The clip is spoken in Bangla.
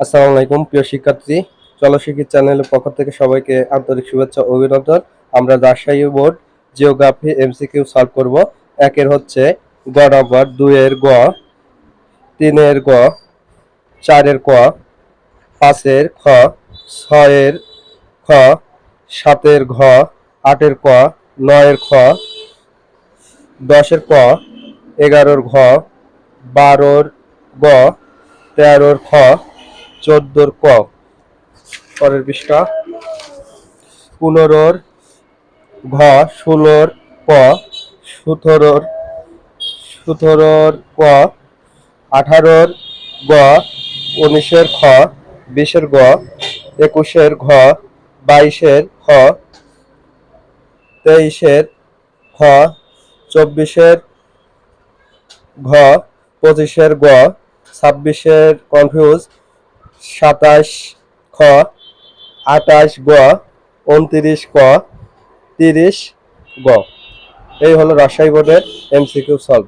আসসালামু আলাইকুম প্রিয় শিক্ষার্থী, চলো শিক্ষিত চ্যানেলের পক্ষ থেকে সবাইকে আন্তরিক শুভেচ্ছা ও অভিনন্দন। আমরা Rajshahi board geography MCQ solve করব। একের হচ্ছে গ নম্বর, দুইয়ের গ, তিনের গ, চারের ক, পাঁচের খ, ছয়ের খ, সাতের ঘ, আটের ক, নয়ের খ, দশের ক, এগারোর ঘ, বারোর গ, তেরোর খ, চোদ্দোর ক। পরের পৃষ্ঠা। 15-র ঘ, 16-র ক, 17-র ক, 18-র গ, 19-এর খ, 20-এর গ, 21-এর ঘ, 22-এর খ, 23-এর খ, 24-এর ঘ, 25-এর গ, 26-এর কনফিউজ, 27 খ, 28 গ, 29 ক, 30 গ। এই হলো রাজশাহী বোর্ডের এমসিকিউ সলভ।